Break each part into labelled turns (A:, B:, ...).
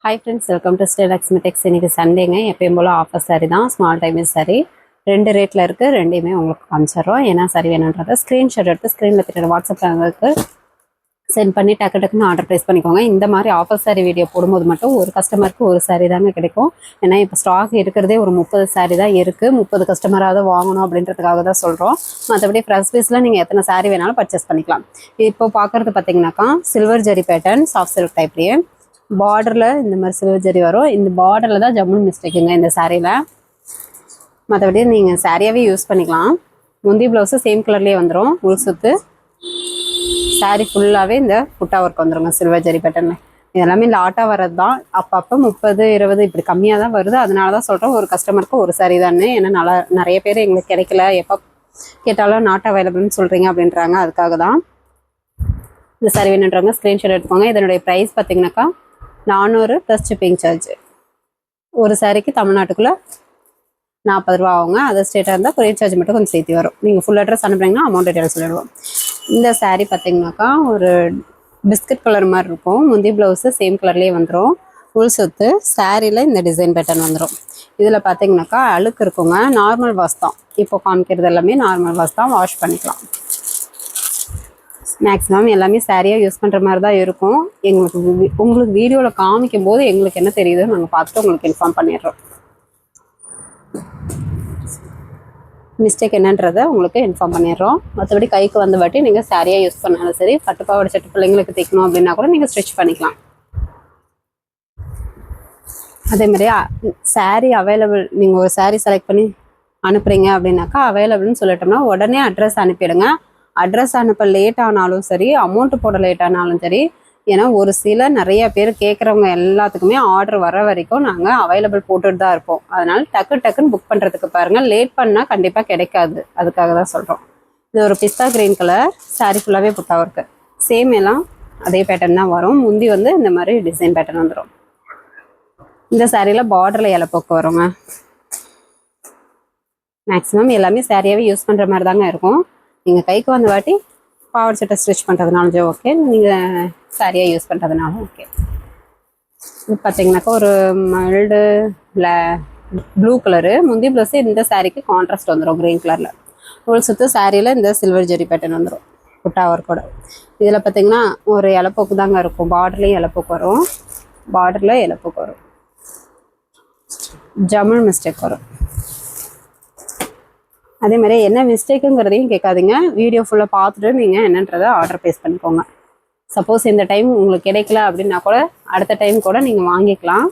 A: Hi friends, welcome to Stay Lakshmi Tex. இன்னைக்கு சண்டேங்க, எப்பயும் போல் offer sorry தான். ஸ்மால் டைமேஜ் சாரி 2 ரேட்டில் இருக்குது. ரெண்டையுமே உங்களுக்கு காமிச்சிடுறோம். ஏன்னா சாரி வேணுன்றதை ஸ்க்ரீன்ஷாட் எடுத்து ஸ்க்ரீனில் தெரியுற வாட்ஸ்அப் சேனலுக்கு சென்ட் பண்ணி டக்குன்னு ஆர்டர் ப்ளேஸ் பண்ணிக்கோங்க. இந்த மாதிரி ஆஃபர் சாரி வீடியோ போடும்போது மட்டும் ஒரு கஸ்டமருக்கு ஒரு சாரி தாங்க கிடைக்கும். ஏன்னா இப்போ ஸ்டாக் இருக்கிறதே ஒரு 30 சாரி தான் இருக்குது. 30 கஸ்டமராவது வாங்கணும் அப்படின்றதுக்காக தான் சொல்கிறோம். மற்றபடி ஃப்ரெஷ் பீஸில் நீங்கள் எத்தனை சாரி வேணாலும் பர்ச்சேஸ் பண்ணிக்கலாம். இப்போ பார்க்குறது பார்த்தீங்கன்னாக்கா silver zari pattern soft silk டைப்லேயே பார்டரில் இந்த மாதிரி சில்வர் ஜரி வரும். இந்த பார்டரில் தான் ஜம்முன் மிஸ்டேக்குங்க இந்த சாரியில். மற்றபடி நீங்கள் சாரியாகவே யூஸ் பண்ணிக்கலாம். முந்தி ப்ளவுஸு சேம் கலர்லேயே வந்துடும். உள் சுத்து சாரி ஃபுல்லாகவே இந்த புட்டா ஒர்க் வந்துடுங்க சில்வர் ஜரி பேட்டர்னு. இதெல்லாமே லாட்டாக வர்றது தான். அப்பப்போ 30, 20 இப்படி கம்மியாக தான் வருது. அதனால தான் சொல்கிறோம் ஒரு கஸ்டமருக்கு ஒரு சாரி தானே. ஏன்னா நிறைய பேர் எங்களுக்கு கிடைக்கல, எப்போ கேட்டாலும் நாட் அவைலபிள்னு சொல்கிறீங்க அப்படின்றாங்க. அதுக்காக தான் இந்த சாரி வேணுன்றவங்க ஸ்க்ரீன்ஷாட் எடுத்துக்கோங்க. இதனுடைய ப்ரைஸ் பார்த்தீங்கன்னாக்கா 400 ப்ளஸ் ஷிப்பிங் சார்ஜ். ஒரு சாரிக்கு தமிழ்நாட்டுக்குள்ளே 40 ரூபா ஆகுங்க. அதர் ஸ்டேட்டாக இருந்தால் கொரியர் சார்ஜ் மட்டும் கொஞ்சம் சேர்த்து வரும். நீங்கள் ஃபுல் அட்ரஸ் அனுப்புறீங்கன்னா அமௌண்ட் டீட்டெயில் சொல்லிடுவோம். இந்த சாரீ பார்த்தீங்கன்னாக்கா ஒரு பிஸ்கட் கலர் மாதிரி இருக்கும். முந்தி ப்ளவுஸு சேம் கலர்லேயே வந்துடும். உள் சொத்து சாரியில் இந்த டிசைன் பேட்டர்ன் வந்துடும். இதில் பார்த்தீங்கன்னாக்கா அழுக்கு இருக்குங்க. நார்மல் வாஷ் தான். இப்போ காமிக்கிறது எல்லாமே நார்மல் வாஷ் தான். வாஷ் பண்ணிக்கலாம். மேக்ஸிமம் எல்லாமே சாரியாக யூஸ் பண்ணுற மாதிரி தான் இருக்கும். உங்களுக்கு வீடியோவில் காமிக்கும் போது எங்களுக்கு என்ன தெரியுதோ நாங்கள் பார்த்துட்டு உங்களுக்கு இன்ஃபார்ம் பண்ணிடுறோம். மிஸ்டேக் என்னன்றதை உங்களுக்கு இன்ஃபார்ம் பண்ணிடுறோம். மற்றபடி கைக்கு வந்த வாட்டி நீங்கள் சாரியாக யூஸ் பண்ணாலும் சரி, பட்டுப்பாவோட சட்டு பிள்ளைங்களுக்கு தைக்கணும் அப்படின்னா கூட நீங்கள் ஸ்டிச் பண்ணிக்கலாம். அதேமாதிரி சாரீ அவைலபிள், நீங்கள் ஒரு சாரீ செலக்ட் பண்ணி அனுப்புகிறீங்க அப்படின்னாக்கா அவைலபிள்னு சொல்லிட்டோம்னா உடனே அட்ரஸ் அனுப்பிடுங்க. அட்ரஸ் அனுப்ப லேட் ஆனாலும் சரி, அமௌண்ட்டு போட லேட் ஆனாலும் சரி. ஏன்னா ஒரு சில நிறைய பேர் கேட்குறவங்க எல்லாத்துக்குமே ஆர்டர் வர வரைக்கும் நாங்கள் அவைலபிள் போட்டுட்டு தான் இருப்போம். அதனால் டக்குன்னு புக் பண்ணுறதுக்கு பாருங்கள். லேட் பண்ணால் கண்டிப்பாக கிடைக்காது. அதுக்காக தான் சொல்கிறோம். இது ஒரு பிஸ்தா கிரீன் கலர் சாரி ஃபுல்லாகவே புட்டா ஒர்க்கு. சேம் எல்லாம் அதே பேட்டர்ன் தான் வரும். முந்தி வந்து இந்த மாதிரி டிசைன் பேட்டர்ன் வந்துடும். இந்த சாரியில் பார்டரில் இலப்போக்கு வருங்க. மேக்ஸிமம் எல்லாமே சாரியாகவே யூஸ் பண்ணுற மாதிரி தாங்க இருக்கும். நீங்கள் கைக்கு வந்த வாட்டி பாவாடை சட்டை ஸ்டிச் பண்ணுறதுனாலும் ஓகே, நீங்கள் சாரியாக யூஸ் பண்ணுறதுனாலும் ஓகே. இது பார்த்தீங்கன்னாக்கா ஒரு மைல்டு ப்ளூ கலரு. முந்தி ப்ளஸ் இந்த சாரீக்கு கான்ட்ராஸ்ட் வந்துடும் க்ரீன் கலரில். உள் சுற்று சாரியில் இந்த சில்வர் ஜெரி பேட்டர்ன் வந்துடும் புட்டா ஒர்க்கோட. இதில் பார்த்தீங்கன்னா ஒரு இலப்போக்கு தாங்க இருக்கும். பார்டர்லேயும் இலப்போக்கு வரும். பார்டரில் இலப்போக்கு வரும். ஜம்முன் மிஸ்டேக் வரும். அதே மாதிரி என்ன மிஸ்டேக்குங்கிறதையும் கேட்காதீங்க. வீடியோ ஃபுல்லாக பார்த்துட்டு நீங்கள் என்னன்றதை ஆர்டர் ப்ளேஸ் பண்ணிக்கோங்க. சப்போஸ் இந்த டைம் உங்களுக்கு கிடைக்கல அப்படின்னா கூட அடுத்த டைம் கூட நீங்கள் வாங்கிக்கலாம்.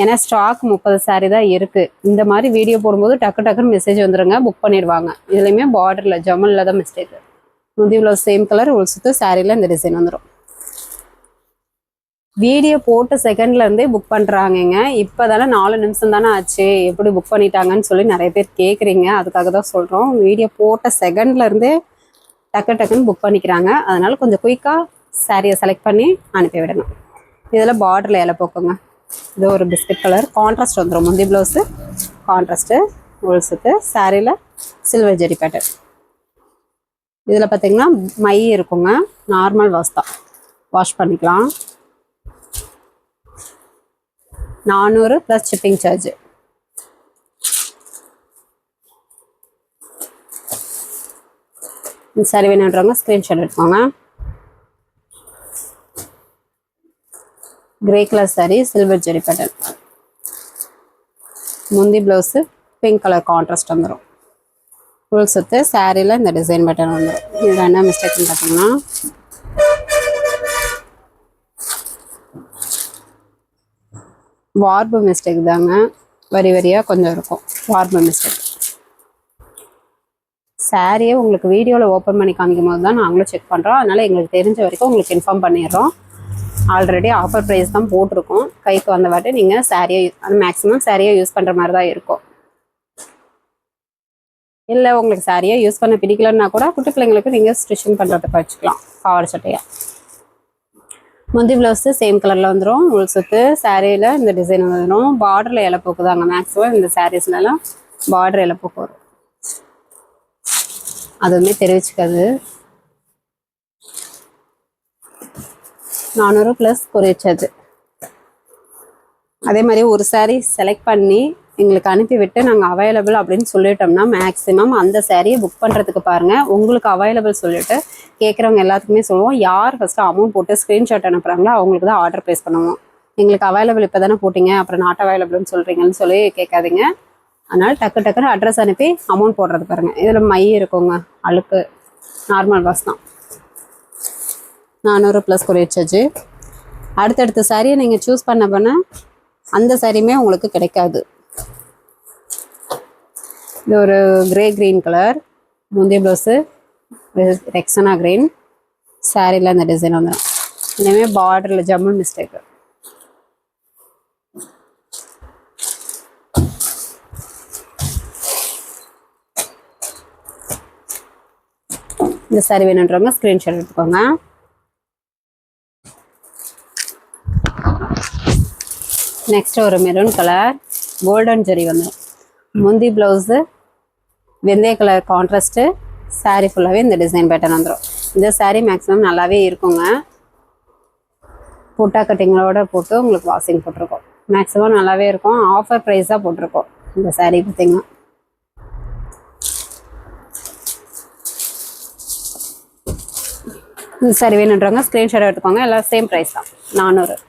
A: ஏன்னா ஸ்டாக் 30 சாரி தான் இருக்குது. இந்த மாதிரி வீடியோ போடும்போது டக்குன்னு மெசேஜ் வந்துடுங்க, புக் பண்ணிடுவாங்க. இதுலேயுமே பார்டரில் ஜம்முனில் தான் மிஸ்டேக்கு. முந்தி ப்ளவுஸ் சேம் கலர், உள் சுற்று சாரியில் இந்த டிசைன் வந்துடும். வீடியோ போட்ட செகண்ட்லேருந்தே புக் பண்ணுறாங்கங்க. இப்போ தானே 4 நிமிஷம் தானே ஆச்சு, எப்படி புக் பண்ணிட்டாங்கன்னு சொல்லி நிறைய பேர் கேட்குறீங்க. அதுக்காக தான் சொல்கிறோம். வீடியோ போட்ட செகண்ட்லேருந்தே டக்குன்னு புக் பண்ணிக்கிறாங்க. அதனால் கொஞ்சம் குயிக்காக சாரியை செலக்ட் பண்ணி அனுப்பி விடணும். இதில் பார்டரில் இலப்போக்குங்க. இது ஒரு பிஸ்கட் கலர் கான்ட்ராஸ்ட் வந்துடும். முந்தி ப்ளவுஸு கான்ட்ராஸ்ட்டு, உள் சுத்து சாரியில் சில்வர் ஜெரி பேட்டர்ன். இதில் பார்த்திங்கன்னா மை இருக்குங்க. நார்மல் வாஷ் தான். வாஷ் பண்ணிக்கலாம். 400 ப்ளஸ் ஷிப்பிங் சார்ஜ். இந்த சாரி வேணுன்றவங்க ஸ்க்ரீன்ஷாட் எடுத்துக்கோங்க. கிரே கலர் சாரி சில்வர் ஜெரி பேட்டர்ன். முந்தி ப்ளவுஸு பிங்க் கலர் கான்ட்ராஸ்ட் வந்துடும். உள் சுத்து சாரியில் இந்த டிசைன் பேட்டர்ன் வந்துடும். இதில் என்ன மிஸ்டேக்னு பார்த்தீங்கன்னா வார்பு மிஸ்டேக் தாங்க. வரியாக கொஞ்சம் இருக்கும் வார்பு மிஸ்டேக். சாரியை உங்களுக்கு வீடியோவில் ஓப்பன் பண்ணி காமிக்கும் போது தான் நாங்களும் செக் பண்ணுறோம். அதனால் எங்களுக்கு தெரிஞ்ச வரைக்கும் உங்களுக்கு இன்ஃபார்ம் பண்ணிடுறோம். ஆல்ரெடி ஆஃபர் ப்ரைஸ் தான் போட்டிருக்கோம். கைக்கு வந்த வாட்டி நீங்கள் சாரியை மேக்ஸிமம் சாரியை யூஸ் பண்ணுற மாதிரி தான் இருக்கும். இல்லை உங்களுக்கு சாரியாக யூஸ் பண்ண பிடிக்கலன்னா கூட குட்டி பிள்ளைங்களுக்கு நீங்கள் ஸ்டிச்சிங் பண்ணுறதுக்கு வச்சுக்கலாம் பாவாடை சட்டையாக. முந்தி ப்ளவுஸு சேம் கலரில் வந்துடும். உள் சுற்று சாரியில் இந்த டிசைன் வந்துடும். பார்டரில் இலப்போக்கு தாங்க. மேக்ஸிமம் இந்த சாரீஸ்லாம் பார்டர் இலப்போக்கு வரும். அதுவுமே தெரிவிச்சுக்காது. 400 + கொரியர் சார்ஜ். அதே மாதிரி ஒரு saree செலக்ட் பண்ணி எங்களுக்கு அனுப்பிவிட்டு நாங்கள் அவைலபிள் அப்படின்னு சொல்லிட்டோம்னா மேக்ஸிமம் அந்த சாரியை புக் பண்ணுறதுக்கு பாருங்கள். உங்களுக்கு அவைலபிள் சொல்லிட்டு கேட்குறவங்க எல்லாத்துக்குமே சொல்லுவோம், யார் ஃபஸ்ட்டு அமௌண்ட் போட்டு ஸ்க்ரீன்ஷாட் அனுப்புகிறாங்களோ அவங்களுக்கு தான் ஆர்டர் ப்ளேஸ் பண்ணுவோம். எங்களுக்கு அவைலபிள் இப்போ தானே போட்டிங்க, அப்புறம் நாட் அவைலபிள்னு சொல்கிறீங்கன்னு சொல்லி கேட்காதீங்க. அதனால் டக்குன்னு அட்ரஸ் அனுப்பி அமௌண்ட் போடுறது பாருங்கள். இதில் மை இருக்குங்க, அழுக்கு நார்மல் வாஷ் தான். 400 ப்ளஸ் கொரியர் சார்ஜ். அடுத்தடுத்த சாரியை நீங்கள் சூஸ் பண்ண அந்த சாரியுமே உங்களுக்கு கிடைக்காது. இது ஒரு கிரே கிரீன் கலர், முந்தைய ப்ளவுஸு ரெக்ஸனா கிரீன், சாரியில் இந்த டிசைன் வந்துடும். இனிமேல் பார்டரில் ஜம்முன் மிஸ்டேக்கு. இந்த சாரி வேணுன்றவங்க ஸ்க்ரீன்ஷாட் எடுத்துக்கோங்க. நெக்ஸ்ட் ஒரு மெரூன் கலர் கோல்டன் ஜெரி வந்துடும். முந்தி ப்ளவுஸு வெந்தய கலர் கான்ட்ராஸ்ட்டு, சாரீ ஃபுல்லாகவே இந்த டிசைன் பேட்டர்ன் வந்துடும். இந்த சாரீ மேக்ஸிமம் நல்லாவே இருக்குங்க. புட்டா கட்டிங்களோட போட்டு உங்களுக்கு வாஷிங் போட்டிருக்கோம். மேக்ஸிமம் நல்லாவே இருக்கும். ஆஃபர் ப்ரைஸாக போட்டிருக்கோம் இந்த சாரீ பார்த்திங்கன்னா. இந்த சாரி வேணுன்றவங்க ஸ்க்ரீன்ஷாட் எடுத்துக்கோங்க. எல்லாம் சேம் ப்ரைஸ் தான், 400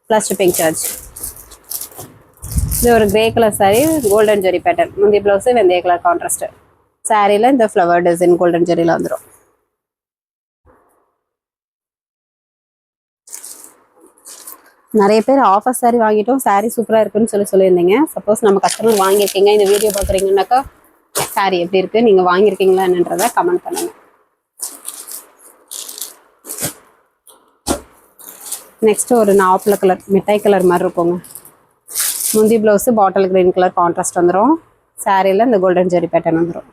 A: ப்ளஸ் ஷிப்பிங் சார்ஜ். இது ஒரு கிரே கலர் சாரி, கோல்டன் ஜெரி பேட்டர்ன். முந்தைய ப்ளவுஸு வெந்தய கலர் கான்ட்ராஸ்ட்டு, சாரியில் இந்த ஃப்ளவர் டிசைன் கோல்டன் ஜெரியில் வந்துடும். நிறைய பேர் ஆஃபர் சாரி வாங்கிட்டோம், சாரி சூப்பராக இருக்குன்னு சொல்லியிருந்தீங்க. சப்போஸ் நம்ம கஸ்டமர் வாங்கியிருக்கீங்க, இந்த வீடியோ பார்க்குறீங்கன்னாக்கா சாரி எப்படி இருக்குது, நீங்கள் வாங்கியிருக்கீங்களான்றதை கமெண்ட் பண்ணுங்கள். நெக்ஸ்ட்டு ஒரு நாவல் கலர் மிட்டாய் கலர் மாதிரி இருக்குங்க. முந்தி blouse bottle green colour contrast வந்துடும். சாரியில் இந்த கோல்டன் ஜெரி பேட்டர்ன் வந்துடும்.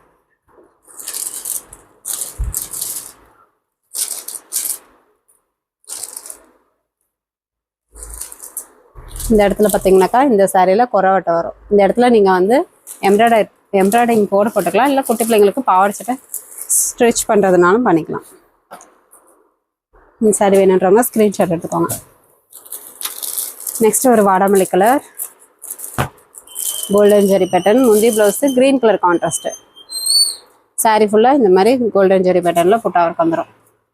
A: இந்த இடத்துல பார்த்தீங்கன்னாக்கா இந்த சாரியில் குறவட்டை வரும். இந்த இடத்துல நீங்கள் வந்து எம்ப்ராய்டிங் போட்டுக்கலாம், இல்லை குட்டி பிள்ளைங்களுக்கு பாவாடை சட்டை ஸ்ட்ரிச் பண்ணுறதுனாலும் பண்ணிக்கலாம். இந்த சாரி வேணுன்றவங்க ஸ்க்ரீன்ஷாட் எடுத்துக்கோங்க. நெக்ஸ்ட் ஒரு வாடாமல்லி கலர் கோல்டன் ஜெரி பேட்டர்ன். முந்தி blouse green colour contrast, sorry ஃபுல்லாக இந்த மாதிரி கோல்டன் ஜெரி பேட்டர்னில் புட்டா ஒர்க் வந்துடும்.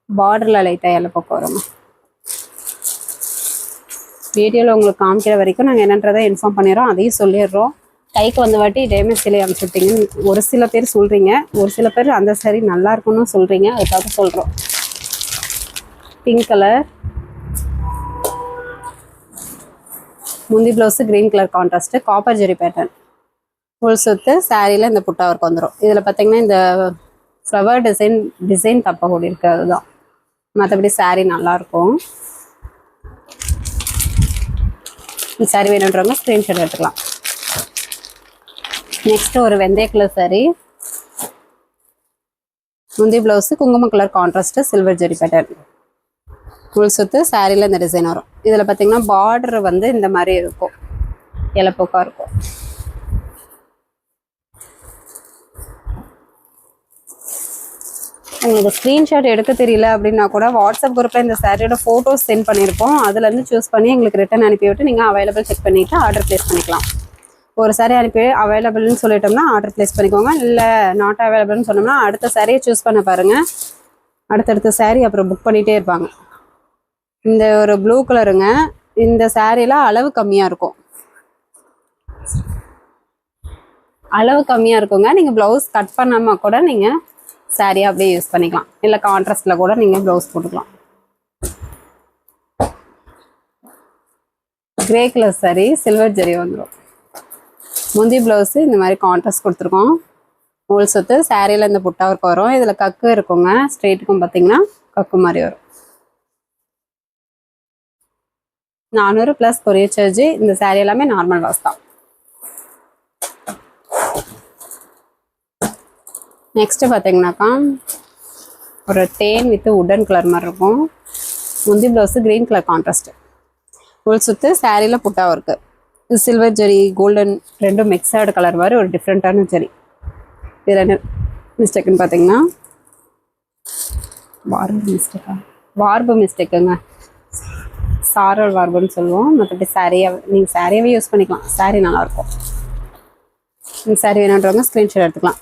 A: பார்டரில் லைட்டாக எல்லாம் பக்கம் வருங்க. வீடியோவில் உங்களுக்கு காமிக்கிற வரைக்கும் நாங்கள் என்னன்றதை இன்ஃபார்ம் பண்ணிடுறோம், அதையும் சொல்லிடுறோம். கைக்கு வந்த வாட்டி டேமேஜ் சிலை அனுப்பிச்சுட்டிங்கன்னு ஒரு சில பேர் சொல்கிறீங்க, ஒரு சில பேர் அந்த சாரி நல்லா இருக்குன்னு சொல்கிறீங்க, அதுக்காக சொல்கிறோம். பிங்க் கலர் முந்தி blouse green colour contrast, copper zari pattern full சுத்து, சாரியில் இந்த புட்டா ஒர்க் வந்துடும். இதில் பார்த்திங்கன்னா இந்த ஃப்ளவர் டிசைன் தப்பாக ஓடி இருக்குது, அதுதான். மற்றபடி சாரீ நல்லாயிருக்கும். இந்த சாரீ வேணுன்றவங்க ஸ்க்ரீன்ஷாட் எடுத்துக்கலாம். நெக்ஸ்ட்டு ஒரு வெந்தய கலர் சாரீ, முந்தி ப்ளவுஸு குங்கும கலர் கான்ட்ராஸ்ட்டு, சில்வர் ஜெரி பேட்டர்ன் ஃபுல் சுத்து, சாரியில் இந்த டிசைன் வரும். இதில் பார்த்திங்கன்னா பார்டர் வந்து இந்த மாதிரி இருக்கும், இலப்போக்காக இருக்கும். உங்களுக்கு ஸ்க்ரீன்ஷாட் எடுக்க தெரியல அப்படின்னா கூட வாட்ஸ்அப் குரூப்பில் இந்த சாரியோட ஃபோட்டோஸ் சென்ட் பண்ணியிருப்போம், அதுலேருந்து சூஸ் பண்ணி எங்களுக்கு ரிட்டன் அனுப்பிவிட்டு நீங்கள் அவைலபிள் செக் பண்ணிவிட்டு ஆர்டர் ப்ளேஸ் பண்ணிக்கலாம். ஒரு சாரி அனுப்பி அவைலபிள்னு சொல்லிட்டோம்னா ஆர்டர் ப்ளேஸ் பண்ணிக்கோங்க. இல்லை நாட் அவைலபிள்னு சொன்னோம்னா அடுத்த சாரியை சூஸ் பண்ண பாருங்கள். அடுத்தடுத்த சாரி அப்புறம் புக் பண்ணிகிட்டே இருப்பாங்க. இந்த ஒரு ப்ளூ கலருங்க, இந்த சாரியில் அளவு கம்மியாக இருக்கும், அளவு கம்மியாக இருக்குங்க. நீங்கள் ப்ளவுஸ் கட் பண்ணாமல் கூட நீங்கள் சாரியை அப்படியே யூஸ் பண்ணிக்கலாம், இல்லை கான்ட்ராஸ்டில் கூட நீங்கள் ப்ளவுஸ் போட்டுக்கலாம். கிரே கலர் சாரி, சில்வர் ஜெரி வந்துடும். முந்தி ப்ளவுஸு இந்த மாதிரி கான்ட்ராஸ்ட் கொடுத்துருக்கோம். நூல் சுத்து, சாரியில் இந்த புட்டா ஒர்க் வரும். இதில் கக்கு இருக்குங்க, ஸ்ட்ரெயிட்டுக்கும் பார்த்தீங்கன்னா கக்கு மாதிரி வரும். 400 ப்ளஸ் கொரியர் சார்ஜ். இந்த சாரி எல்லாமே நார்மல் வாஷ் தான். நெக்ஸ்ட்டு பார்த்தீங்கன்னாக்கா ஒரு டேன் வித் உடன் கலர் மாதிரி இருக்கும். முந்தி blouse green colour contrast, full சுத்து, சாரியில் புட்டா ஒர்க்கு. இது சில்வர் ஜெரி கோல்டன் ரெண்டும் மிக்சடு கலர் மாதிரி ஒரு டிஃப்ரெண்ட்டான ஜெரி. இதில் என்ன மிஸ்டேக்குன்னு பார்த்தீங்கன்னா வார்பு மிஸ்டேக்குங்க, சாரல் வார்புன்னு சொல்லுவோம். மற்றபடி சாரியாக நீங்கள் சாரியாகவே யூஸ் பண்ணிக்கலாம். சாரி நல்லாயிருக்கும். இந்த சாரி வேணுன்றவங்க ஸ்க்ரீன்ஷாட் எடுத்துக்கலாம்.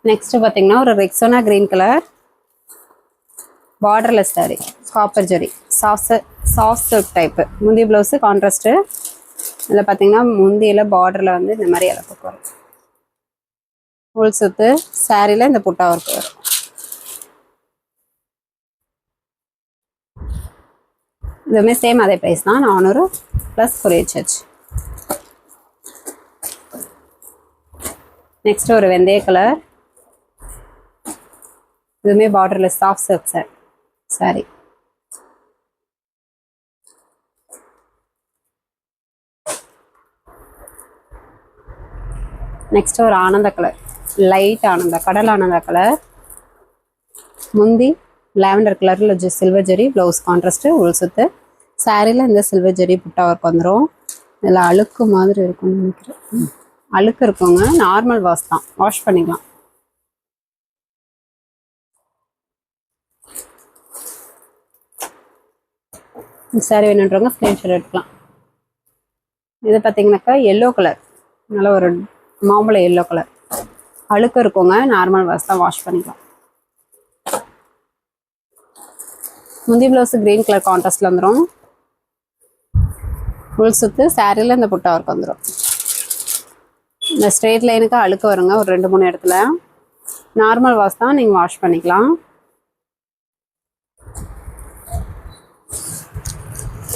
A: நெக்ஸ்ட்டு பார்த்தீங்கன்னா ஒரு Rexona green colour borderless sorry, copper zari, soft silk type. முந்தி ப்ளவுஸு கான்ட்ராஸ்ட்டு. இதில் பார்த்தீங்கன்னா முந்தியில் பார்டரில் வந்து இந்த மாதிரி இலப்புக்கு வரும். உள் சுத்து சாரியில் இந்த புட்டா ஒர்க் வரும். இதுவுமே சேம் அதே ப்ரைஸ் தான், 400 ப்ளஸ் கொரியர் சார்ஜ். நெக்ஸ்ட்டு ஒரு வெந்தய கலர், இதுவுமே borderless soft silk sorry. Next ஒரு ஆனந்த கலர், லைட் ஆனந்தா, கடல் ஆனந்தா கலர். முந்தி லாவெண்டர் கலரில் சில்வர் ஜெரி, ப்ளவுஸ் கான்ட்ராஸ்ட்டு, உள் சுத்து. சாரியில் இந்த சில்வர் ஜெரி புட்டா ஒர்க் வந்துடும். இதில் அழுக்கு மாதிரி இருக்கும்னு நினைக்கிறேன். அழுக்கு இருக்குங்க, நார்மல் வாஷ் தான், வாஷ் பண்ணிக்கலாம். சாரி வேணுன்றவங்க ஸ்க்ரீன்ஷாட் எடுக்கலாம். இது பார்த்தீங்கன்னாக்கா எல்லோ கலர், நல்ல ஒரு மாம்பழ எல்லோ கலர். அழுக்கு இருக்குங்க, நார்மல் வாஷ் தான், வாஷ் பண்ணிக்கலாம். முந்தி ப்ளவுஸு க்ரீன் கலர் கான்ட்ராஸ்டில் வந்துடும். உள் சுத்து சாரியில் இந்த புட்டா ஒர்க் வந்துடும். இந்த ஸ்ட்ரெயிட் லைனுக்கு அழுக்கு வருங்க ஒரு 2-3 இடத்துல. நார்மல் வாஷ் தான், நீங்கள் வாஷ் பண்ணிக்கலாம்.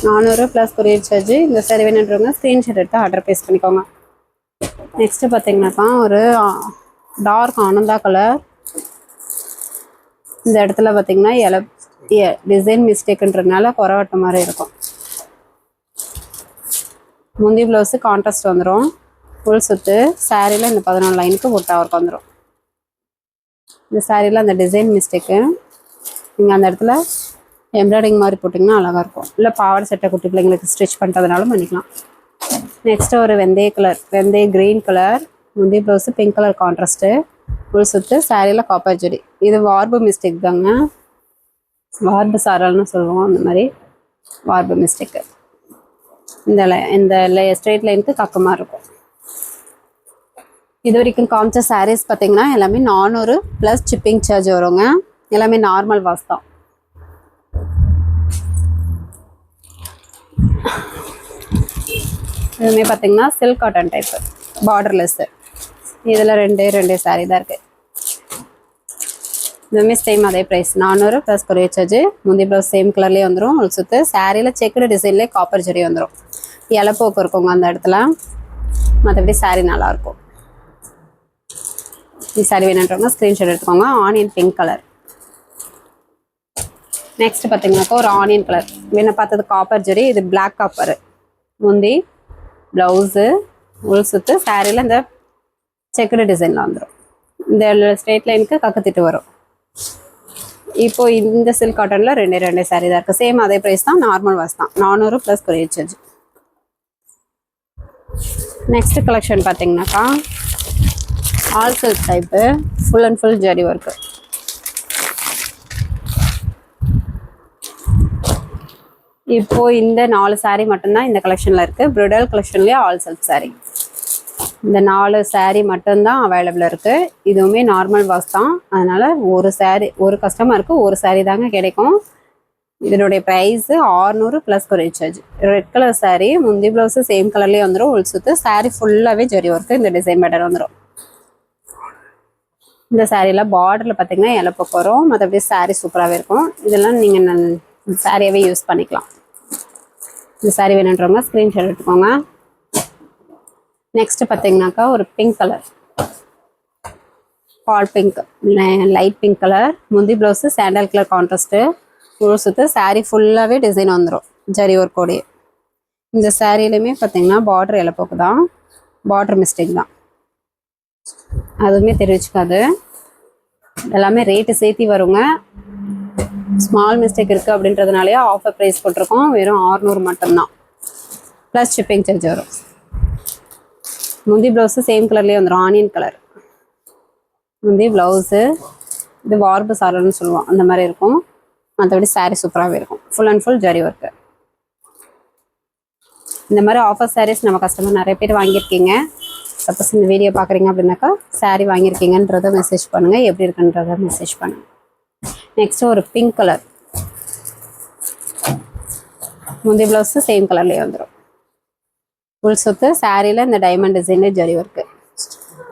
A: 400 ப்ளஸ் கொரியர் சார்ஜ். இந்த சாரி வேணுன்றவங்க ஸ்க்ரீன்ஷாட் எடுத்து ஆர்டர் பேஸ் பண்ணிக்கோங்க. நெக்ஸ்ட்டு பார்த்தீங்கன்னாக்கா ஒரு டார்க் ஆனந்தா கலர். இந்த இடத்துல பார்த்தீங்கன்னா டிசைன் மிஸ்டேக்குன்றதுனால குறவட்ட மாதிரி இருக்கும். முந்தி ப்ளவுஸு கான்ட்ராஸ்ட் வந்துடும். ஃபுல் சுத்து சாரியில் இந்த 14 லைனுக்கு புட்டா ஒர்க் வந்துடும். இந்த சாரியில் அந்த டிசைன் மிஸ்டேக்கு, நீங்கள் அந்த இடத்துல எம்ப்ராய்டிங் மாதிரி போட்டிங்கன்னா அழகாக இருக்கும். இல்லை பாவாடை சட்டை குட்டி பிள்ளைங்களுக்கு ஸ்டிச் பண்ணுறதுனாலும் பண்ணிக்கலாம். நெக்ஸ்ட்டு ஒரு வெந்தய கலர், வெந்தய க்ரீன் கலர். முந்தி blouse pink colour contrast, full சுத்து சாரியில் காப்பர் ஜெரி. இது வார்பு மிஸ்டேக் தாங்க, வார்பு சாரல்னு சொல்லுவோம். அந்த மாதிரி வார்பு மிஸ்டேக்கு. இந்த ஸ்ட்ரெயிட் லைனுக்கு கக்கமாக இருக்கும். இது வரைக்கும் காமிச்ச சாரீஸ் பார்த்தீங்கன்னா எல்லாமே 400 ப்ளஸ் ஷிப்பிங் சார்ஜ் வருங்க. எல்லாமே நார்மல் வாஷ் தான். இதுவுமே பார்த்தீங்கன்னா சில்க் காட்டன் டைப்பு, பார்டர்லெஸ்ஸு. இதில் ரெண்டே சாரீ தான் இருக்குது. இதுவுமே சேம் அதே ப்ரைஸ், 400 ப்ளஸ் கொரியர் சார்ஜ். முந்தி ப்ளவுஸ் சேம் கலர்லேயே வந்துடும். உள் சுத்து சாரியில் செக்குடு டிசைன்லேயே காப்பர் ஜெரி வந்துடும். இலப்போக்கு இருக்குங்க அந்த இடத்துல. மற்றபடி சாரீ நல்லாயிருக்கும். இந்த சாரீ வேணுன்றவங்க ஸ்க்ரீன்ஷாட் எடுத்துக்கோங்க. Onion pink colour. நெக்ஸ்ட் பார்த்தீங்கன்னாக்கா ஒரு ஆனியன் கலர். என்ன பார்த்தது காப்பர் ஜெரி, இது பிளாக் காப்பரு. முந்தி ப்ளவுஸு உள் சுத்து சாரியில் இந்த செக்குடு டிசைனில் வந்துடும். இந்த ஸ்ட்ரெயிட் லைனுக்கு கக்கத்திட்டு வரும். இப்போது இந்த சில்க் காட்டனில் ரெண்டே சாரீ தான் இருக்குது. சேம் அதே ப்ரைஸ் தான், நார்மல் வாஷ் தான், 400 plus courier charge. Next collection பார்த்தீங்கன்னாக்கா all silk type, full and full zari work. இப்போது இந்த 4 சாரீ மட்டும்தான் இந்த கலெக்ஷனில் இருக்குது. ப்ரிடல் கலெக்ஷன்லேயே ஆல் சில்க் சாரீ. இந்த 4 சாரீ மட்டும்தான் அவைலபிள் இருக்குது. இதுவுமே நார்மல் வாஷ் தான். அதனால் ஒரு கஸ்டமருக்கு ஒரு சாரீ தாங்க கிடைக்கும். இதனுடைய price 600 plus courier charge. Red colour sari, முந்தி ப்ளவுஸு சேம் கலர்லேயே வந்துடும். உள் சுத்து சாரீ ஃபுல்லாகவே ஜரி ஒர்க்கு, இந்த டிசைன் பேட்டர் வந்துடும். இந்த சாரியில் பார்டரில் பார்த்தீங்கன்னா இலப்பக்கு வரும். மற்றபடி சாரீ சூப்பராகவே இருக்கும். இதெல்லாம் நீங்கள் சாரியாகவே யூஸ் பண்ணிக்கலாம். இந்த சாரீ வேணுன்றவங்க ஸ்க்ரீன்ஷாட் எடுத்துக்கோங்க. நெக்ஸ்ட் பார்த்தீங்கன்னாக்கா ஒரு பிங்க் கலர், பால் பிங்க், லைட் பிங்க் கலர். முந்தி ப்ளவுஸு சாண்டல் கலர் கான்ட்ராஸ்ட்டு, உள் சுத்து சாரீ ஃபுல்லாகவே டிசைன் வந்துடும் ஜரி ஒர்க்கோடைய. இந்த சாரிலையுமே பார்த்தீங்கன்னா பார்டர் இலப்போக்கு தான், பார்டர் மிஸ்டேக் தான், அதுவுமே தெரிவிச்சுக்காது. எல்லாமே ரேட்டு சேர்த்தி வருங்க. ஸ்மால் மிஸ்டேக் இருக்குது அப்படின்றதுனாலேயே ஆஃபர் ப்ரைஸ் போட்டிருக்கோம். வெறும் 600 மட்டும்தான், ப்ளஸ் ஷிப்பிங் சார்ஜ் வரும். முந்தி ப்ளவுஸு சேம் கலர்லேயே வந்துடும், ஆனியன் கலர். முந்தி ப்ளவுஸு இது வார்பு சாரல்னு சொல்லுவோம், அந்த மாதிரி இருக்கும். மற்றபடி saree சூப்பராகவே இருக்கும். Full and full zari work. இந்த மாதிரி ஆஃபர் sarees நம்ம கஸ்டமர் நிறைய பேர் வாங்கியிருக்கீங்க. சப்போஸ் இந்த வீடியோ பார்க்குறீங்க அப்படின்னாக்கா saree வாங்கியிருக்கீங்கன்றதை மெசேஜ் பண்ணுங்கள், எப்படி இருக்குன்றதை மெசேஜ் பண்ணுங்கள். நெக்ஸ்ட்டு ஒரு பிங்க் கலர் முந்தி ப்ளவுஸு சேம் கலர்லேயே வந்துடும். ஃபுல் சொத்து சாரியில் இந்த டைமண்ட் டிசைனு ஜரி ஒர்க்கு.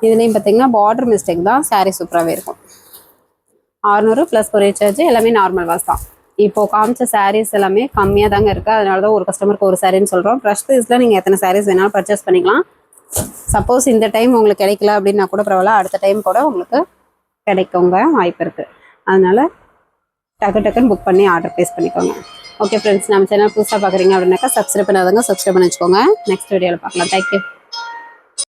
A: இதுலேயும் பார்த்தீங்கன்னா பார்டர் மிஸ்டேக் தான், saree சூப்பராகவே இருக்கும். 600 ப்ளஸ் கொரியர் சார்ஜ், எல்லாமே நார்மல் வாஸ் தான். இப்போது காமிச்ச sarees எல்லாமே கம்மியாக தாங்க இருக்குது. அதனால தான் ஒரு கஸ்டமருக்கு ஒரு சாரின்னு சொல்கிறோம். ப்ரஷ் பீஸில் நீங்கள் எத்தனை sarees வேணாலும் பர்ச்சேஸ் பண்ணிக்கலாம். சப்போஸ் இந்த டைம் உங்களுக்கு கிடைக்கல அப்படின்னா கூட பரவாயில்ல, அடுத்த டைம் கூட உங்களுக்கு கிடைக்குங்க வாய்ப்பு இருக்குது. அதனால் டக்குன்னு புக் பண்ணி ஆர்டர் ப்ளேஸ் பண்ணிக்கோங்க. ஓகே ஃப்ரெண்ட்ஸ், நம்ம சேனல் புதுசாக பார்க்குறீங்க அப்படின்னாக்கா சப்ஸ்கிரைப் பண்ணாதவங்க சப்ஸ்கிரைப் பண்ணி வச்சுக்கோங்க. நெக்ஸ்ட் வீடியோவில் பார்க்கலாம். தேங்க்யூ.